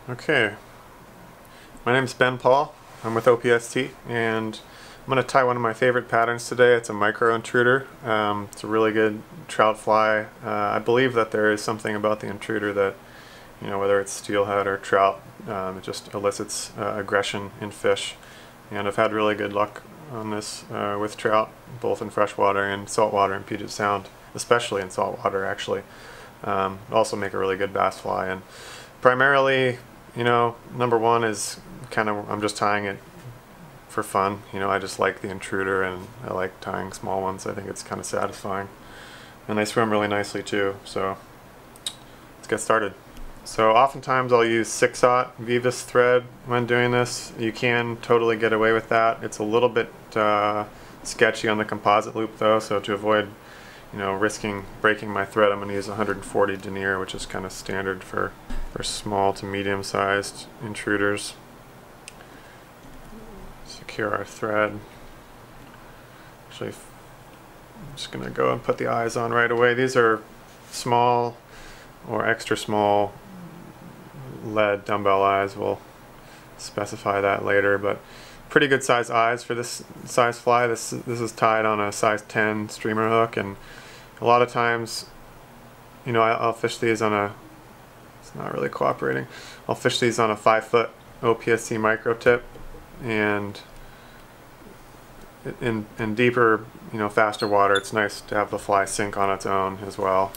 Okay, my name is Ben Paul. I'm with OPST, and I'm going to tie one of my favorite patterns today. It's a micro intruder. It's a really good trout fly. I believe that there is something about the intruder that, whether it's steelhead or trout, it just elicits aggression in fish. And I've had really good luck on this with trout, both in freshwater and saltwater in Puget Sound, especially in saltwater actually. Also make a really good bass fly. And primarily, number one is I'm just tying it for fun. I just like the intruder and I like tying small ones. I think it's kind of satisfying. And they swim really nicely too, so let's get started. So oftentimes I'll use 6/0 Vivus thread when doing this. You can totally get away with that. It's a little bit sketchy on the composite loop though, so to avoid risking breaking my thread, I'm going to use 140 Denier, which is kind of standard for small to medium sized intruders. Secure our thread. Actually, I'm just going to go and put the eyes on right away. These are small or extra small lead dumbbell eyes. We'll specify that later, but pretty good size eyes for this size fly. This is tied on a size 10 streamer hook, and a lot of times, I'll fish these on a, it's not really cooperating, I'll fish these on a 5-foot OPST micro tip, and in deeper, faster water, it's nice to have the fly sink on its own as well.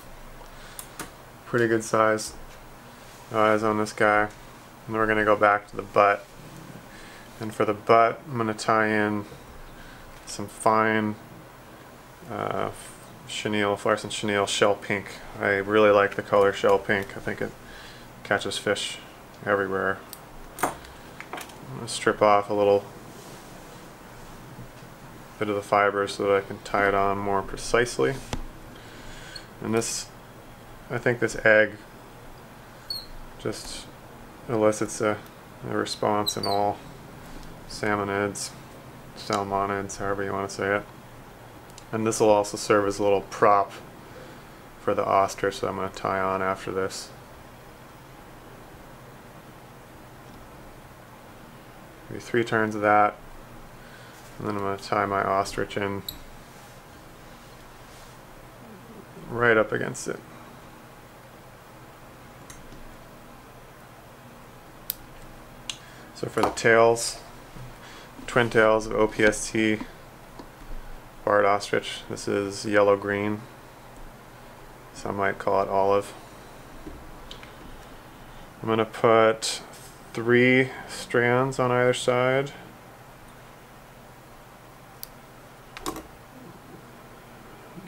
Pretty good size eyes on this guy. And we're going to go back to the butt. And for the butt, I'm going to tie in some fine Chenille, fluorescent Chenille shell pink. I really like the color shell pink. I think it catches fish everywhere. I'm going to strip off a little bit of the fiber so that I can tie it on more precisely. And this, I think this egg just elicits a response in all salmonids, salmonids, however you want to say it. And this will also serve as a little prop for the ostrich that I'm going to tie on after this. Maybe 3 turns of that, and then I'm going to tie my ostrich in right up against it. So for the tails, twin tails of OPST barred ostrich, this is yellow-green. Some might call it olive. I'm going to put 3 strands on either side.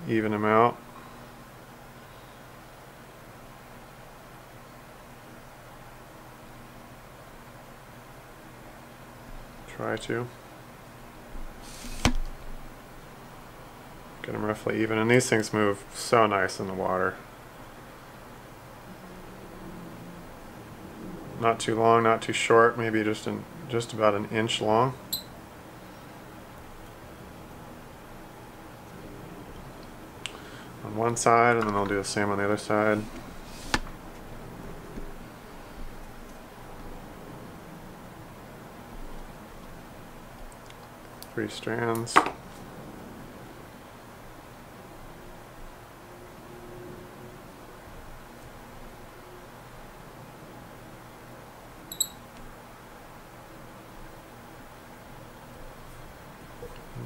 Even them out. Try to get them roughly even, and these things move so nice in the water. Not too long, not too short, maybe just about an inch long. On one side, and then I'll do the same on the other side. Three strands. A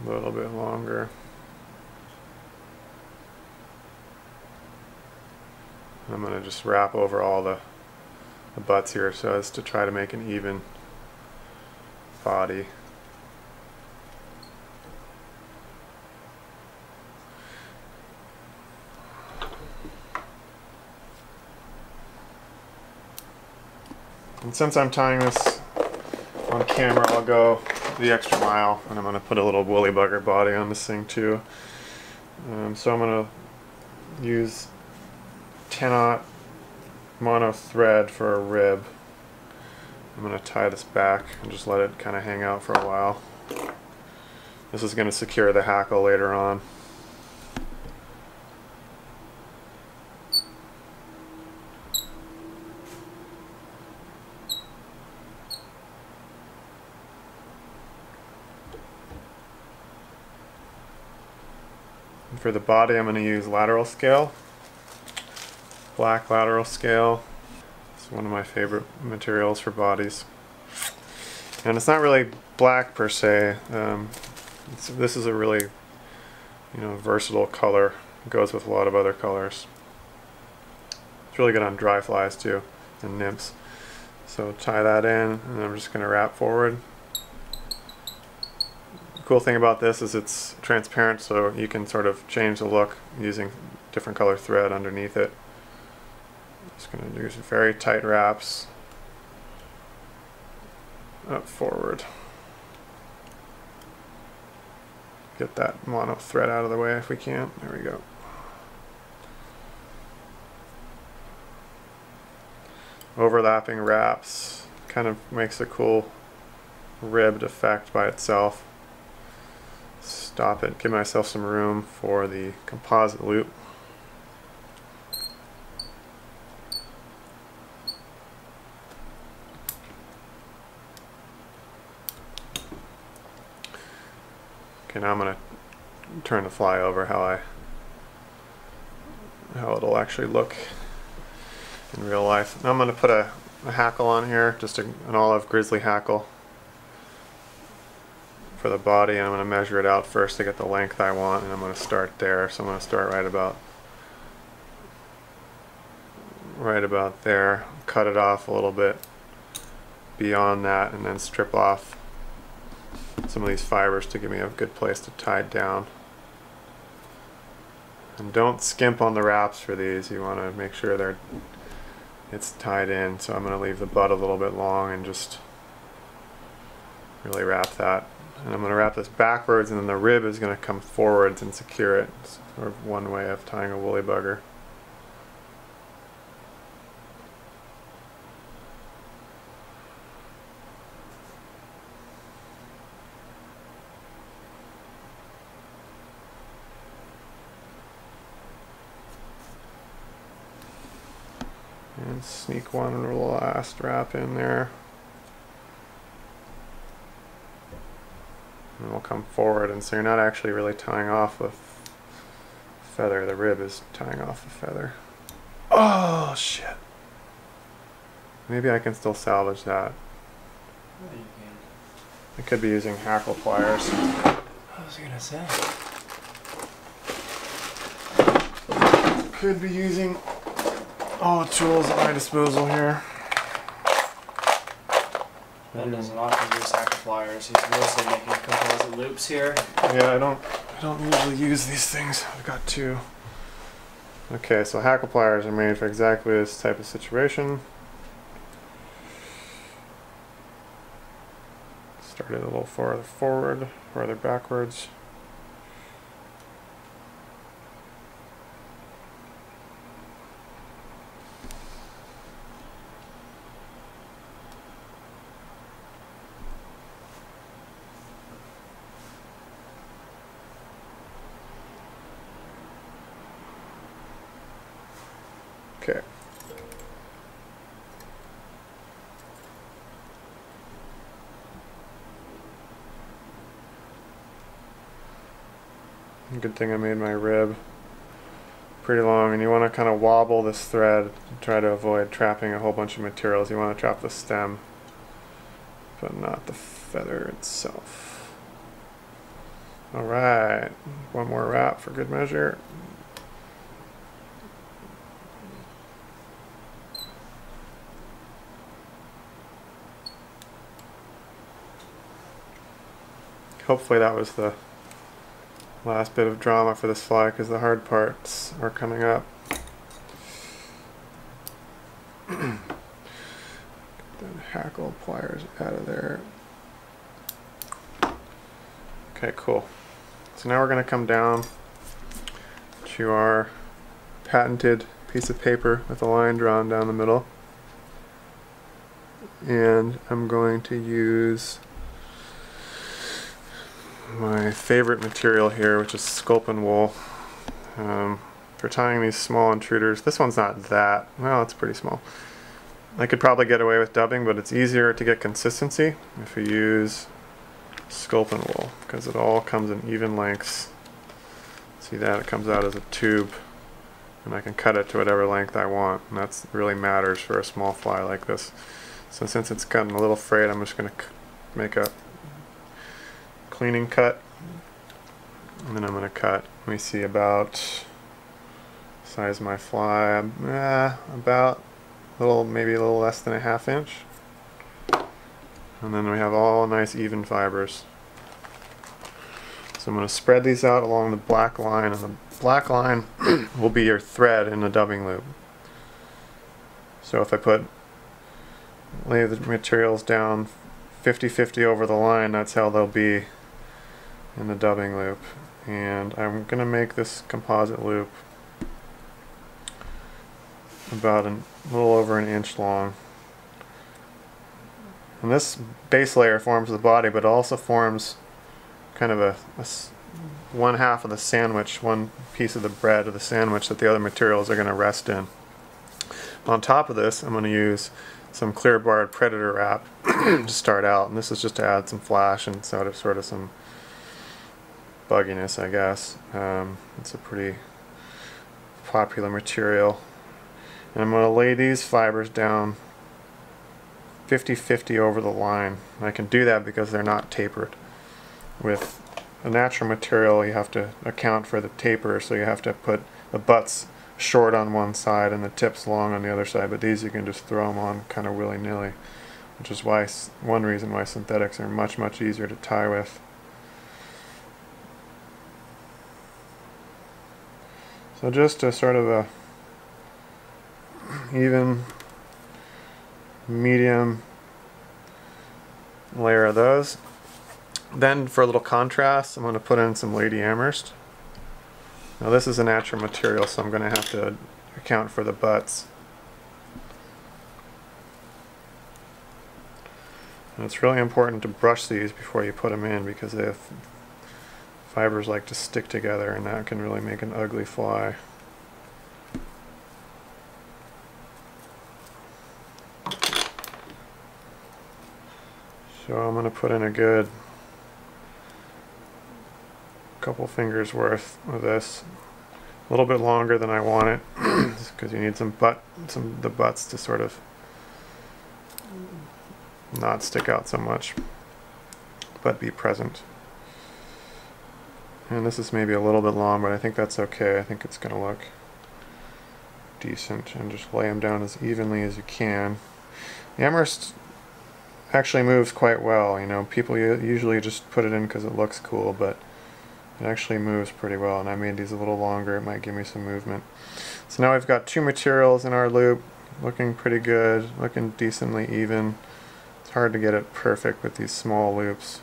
little bit longer. I'm going to just wrap over all the butts here so as to try to make an even body. And since I'm tying this on camera, I'll go the extra mile, and I'm going to put a little woolly bugger body on this thing too. So I'm going to use 10/0 mono thread for a rib. I'm going to tie this back and just let it kind of hang out for a while. This is going to secure the hackle later on. For the body, I'm going to use lateral scale, black lateral scale. It's one of my favorite materials for bodies. And it's not really black per se. This is a really, versatile color. It goes with a lot of other colors. It's really good on dry flies too, and nymphs. So tie that in, and I'm just going to wrap forward. The cool thing about this is it's transparent, so you can sort of change the look using different color thread underneath it. Just going to do some very tight wraps up forward. Get that mono thread out of the way if we can. There we go. Overlapping wraps kind of makes a cool ribbed effect by itself. Stop it, give myself some room for the composite loop. Okay, now I'm going to turn the fly over how it'll actually look in real life. Now I'm going to put a hackle on here, just an olive grizzly hackle for the body, and I'm going to measure it out first to get the length I want, and I'm going to start there. So I'm going to start right about there, cut it off a little bit beyond that, and then strip off some of these fibers to give me a good place to tie it down. And don't skimp on the wraps for these. You want to make sure it's tied in. So I'm going to leave the butt a little bit long and just really wrap that. And I'm going to wrap this backwards, and then the rib is going to come forwards and secure it. It's sort of one way of tying a woolly bugger. And sneak one last wrap in there. And we'll come forward, and so you're not actually really tying off a feather. The rib is tying off the feather. Oh, shit. Maybe I can still salvage that. No, you can. I could be using hackle pliers. What was I gonna say? Could be using all the tools at my disposal here. Ben doesn't often use hackle pliers. He's mostly making composite loops here. Yeah, I don't usually use these things. I've got two. Okay, so hackle pliers are made for exactly this type of situation. Start it a little farther forward, farther backwards. Okay. Good thing I made my rib pretty long, and you want to kind of wobble this thread, try to avoid trapping a whole bunch of materials. You want to trap the stem, but not the feather itself. Alright, one more wrap for good measure. Hopefully that was the last bit of drama for this fly, because the hard parts are coming up. Get the hackle pliers out of there. Okay, cool. So now we're going to come down to our patented piece of paper with a line drawn down the middle. And I'm going to use my favorite material here, which is Sculpin wool, for tying these small intruders. This one's not that, well, it's pretty small. I could probably get away with dubbing, but it's easier to get consistency if you use Sculpin wool, because it all comes in even lengths. See that? It comes out as a tube, and I can cut it to whatever length I want, and that really matters for a small fly like this. So since it's gotten a little frayed, I'm just going to make a cleaning cut, and then I'm going to cut, let me see, about size of my fly, about maybe a little less than a 1/2 inch. And then we have all nice even fibers. So I'm going to spread these out along the black line, and the black line will be your thread in the dubbing loop. So if I lay the materials down 50-50 over the line, that's how they'll be in the dubbing loop. And I'm going to make this composite loop about a little over 1 inch long. And this base layer forms the body, but it also forms kind of one half of the sandwich, one piece of the bread of the sandwich that the other materials are going to rest in. On top of this, I'm going to use some clear barred predator wrap to start out, and this is just to add some flash and sort of some bugginess, I guess. It's a pretty popular material. And I'm going to lay these fibers down 50-50 over the line. And I can do that because they're not tapered. With a natural material, you have to account for the taper, so you have to put the butts short on one side and the tips long on the other side, but these you can just throw them on kind of willy-nilly, which is one reason why synthetics are much easier to tie with. So just a sort of a even medium layer of those. Then for a little contrast, I'm going to put in some Lady Amherst. Now this is a natural material, so I'm going to have to account for the butts. And it's really important to brush these before you put them in, because they have fibers like to stick together, and that can really make an ugly fly. So I'm going to put in a good couple fingers worth of this, a little bit longer than I want it, because you need the butts to sort of not stick out so much, but be present. And this is maybe a little bit long, but I think that's okay. I think it's going to look decent, and just lay them down as evenly as you can. The Amherst actually moves quite well. You know, people usually just put it in because it looks cool, but it actually moves pretty well, and I made these a little longer. It might give me some movement. So now we've got 2 materials in our loop, looking pretty good, looking decently even. It's hard to get it perfect with these small loops.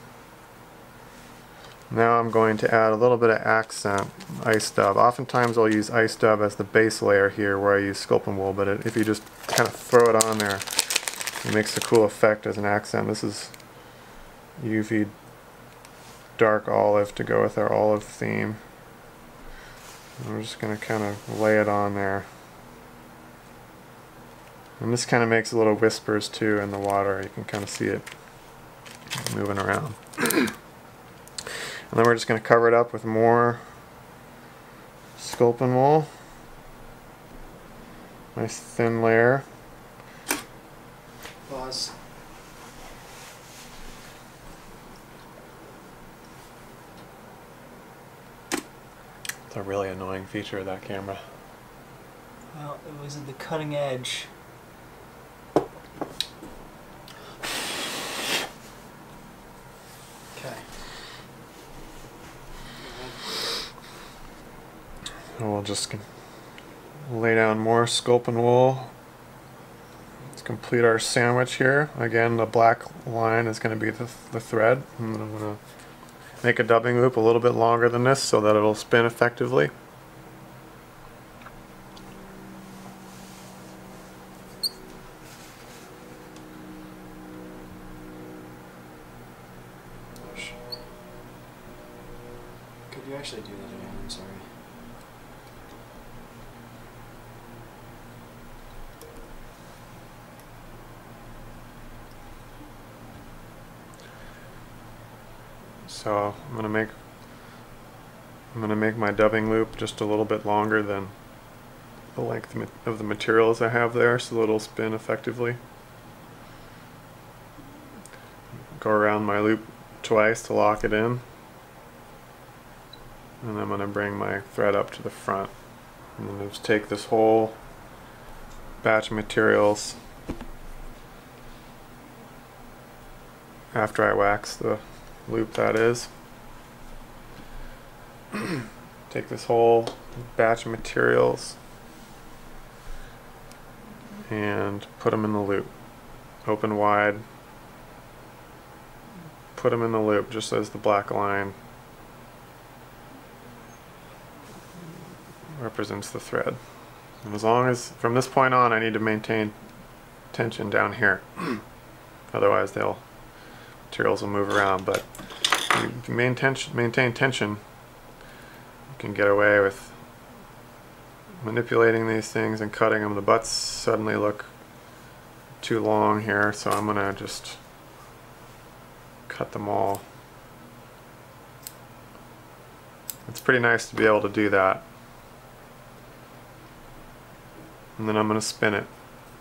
Now I'm going to add a little bit of accent ice dub. Oftentimes I'll use ice dub as the base layer here where I use Sculpin wool, but if you just kind of throw it on there, it makes a cool effect as an accent. This is UV dark olive to go with our olive theme. And we're just going to kind of lay it on there. And this kind of makes a little whispers too in the water. You can kind of see it moving around. And then we're just going to cover it up with more Sculpin wool. Nice thin layer. Pause. It's a really annoying feature of that camera. Well, it was at the cutting edge. Okay. So we'll just lay down more Sculpin wool. Let's complete our sandwich here. Again, the black line is going to be the thread. And I'm going to make a dubbing loop a little bit longer than this so that it'll spin effectively. Could you actually do that again? I'm sorry. So I'm going to make I'm going to make my dubbing loop just a little bit longer than the length of the materials I have there, so that it'll spin effectively. Go around my loop twice to lock it in, and I'm going to bring my thread up to the front, and then just take this whole batch of materials after I wax the loop, that is. Take this whole batch of materials and put them in the loop. Open wide, put them in the loop just as the black line represents the thread. And as long as, from this point on, I need to maintain tension down here. Otherwise materials will move around, but if you maintain tension, you can get away with manipulating these things and cutting them. The butts suddenly look too long here, so I'm going to just cut them all. It's pretty nice to be able to do that. And then I'm going to spin it.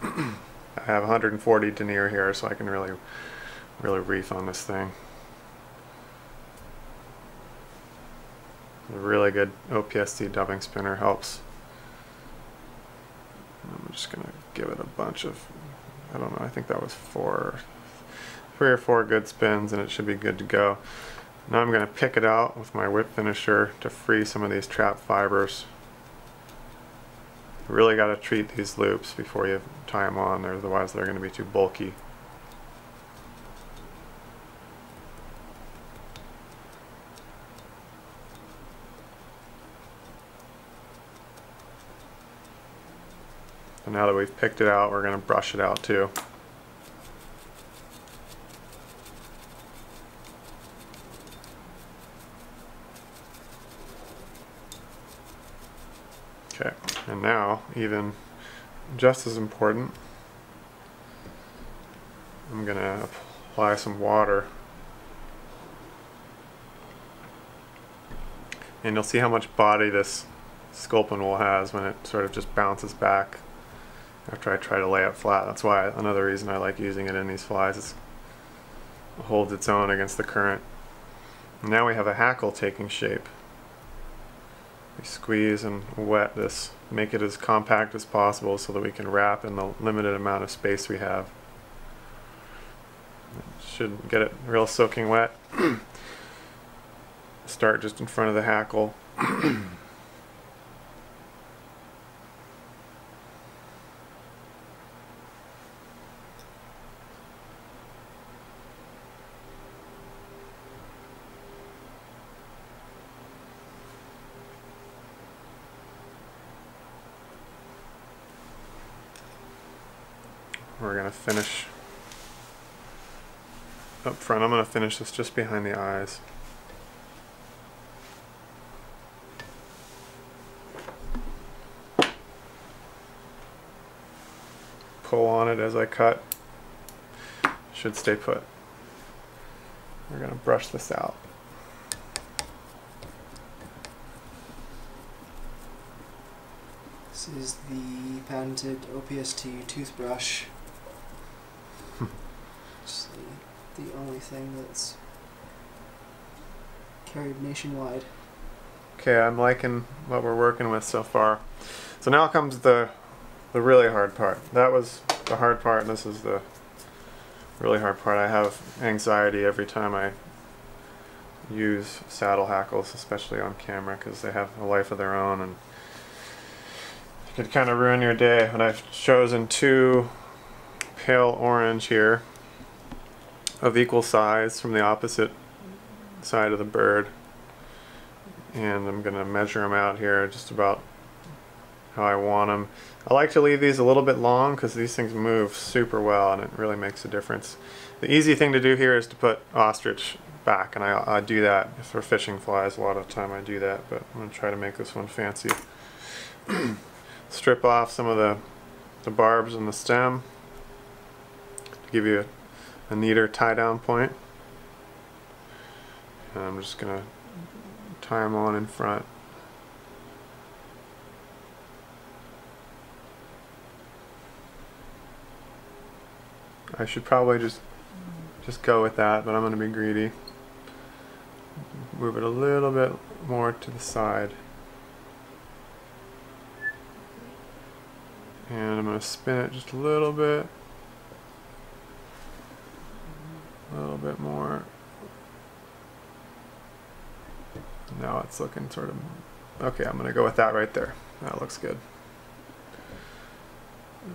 I have 140 denier here, so I can really reef on this thing. A really good OPST dubbing spinner helps. I'm just going to give it a bunch of, I don't know, I think that was 3 or 4 good spins, and it should be good to go. Now I'm going to pick it out with my whip finisher to free some of these trapped fibers. You really got to treat these loops before you tie them on, otherwise they're going to be too bulky. So now that we've picked it out, we're going to brush it out too. Okay, and now, even just as important, I'm going to apply some water. And you'll see how much body this Sculpin wool has when it sort of just bounces back after I try to lay it flat. That's why, another reason I like using it in these flies, it holds its own against the current. And now we have a hackle taking shape. We squeeze and wet this, make it as compact as possible so that we can wrap in the limited amount of space we have. Should get it real soaking wet. Start just in front of the hackle. We're going to finish up front. I'm going to finish this just behind the eyes. Pull on it as I cut. Should stay put. We're going to brush this out. This is the patented OPST toothbrush. It's the only thing that's carried nationwide. Okay, I'm liking what we're working with so far. So now comes the really hard part. That was the hard part, and this is the really hard part. I have anxiety every time I use saddle hackles, especially on camera, because they have a life of their own and it could kind of ruin your day. And I've chosen 2 pale orange here of equal size from the opposite side of the bird, and I'm going to measure them out here just about how I want them. I like to leave these a little bit long because these things move super well and it really makes a difference. The easy thing to do here is to put ostrich back, and I do that for fishing flies. A lot of the time I do that, but I'm going to try to make this one fancy. Strip off some of the barbs in the stem to give you a neater tie down point. And I'm just going to tie them on in front. I should probably just go with that, but I'm going to be greedy. Move it a little bit more to the side. And I'm going to spin it just a little bit. A little bit more. Now it's looking sort of... Okay, I'm going to go with that right there. That looks good.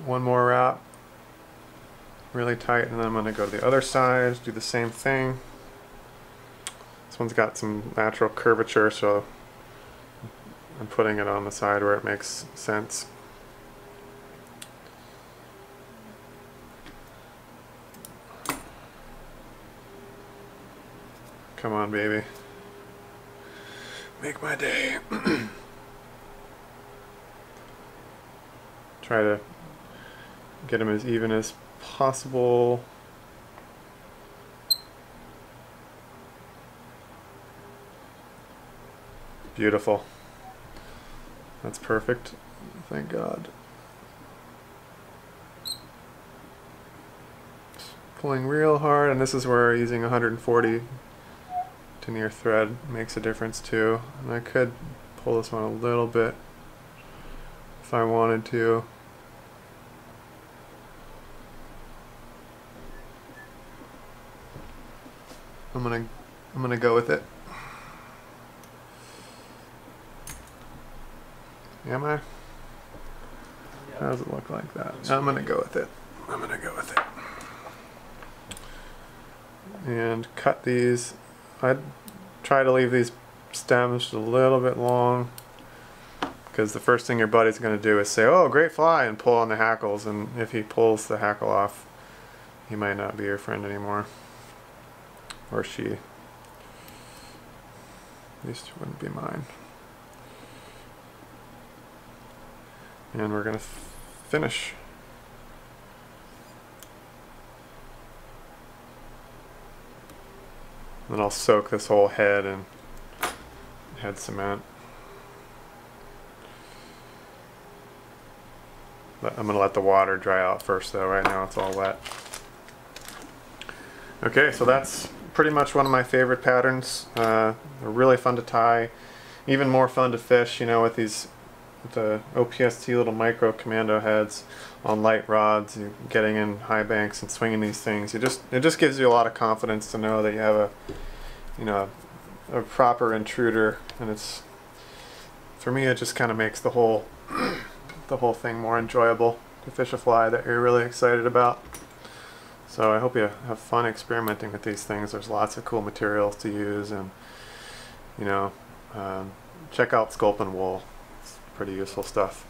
One more wrap. Really tight, and then I'm going to go to the other side, do the same thing. This one's got some lateral curvature, so I'm putting it on the side where it makes sense. Come on, baby. Make my day. Try to get them as even as possible. Beautiful. That's perfect. Thank God. Pulling real hard, and this is where using 140 Denier thread makes a difference too. And I could pull this one a little bit if I wanted to. I'm gonna go with it. Am I? How does it look like that? I'm gonna go with it. I'm gonna go with it. And cut these. I'd try to leave these stems just a little bit long, because the first thing your buddy's gonna do is say, "Oh, great fly," and pull on the hackles. And if he pulls the hackle off, he might not be your friend anymore. Or she. At least it wouldn't be mine. And we're going to finish. Then I'll soak this whole head in head cement. But I'm going to let the water dry out first though. Right now it's all wet. Okay, so that's pretty much one of my favorite patterns. They're really fun to tie, even more fun to fish, you know, with these, with the OPST little micro commando heads on light rods. You're getting in high banks and swinging these things. It just gives you a lot of confidence to know that you have a, you know, a proper intruder, and it's, for me, it just kind of makes the whole thing more enjoyable to fish a fly that you're really excited about. So I hope you have fun experimenting with these things. There's lots of cool materials to use, and you know, check out Sculpin wool. It's pretty useful stuff.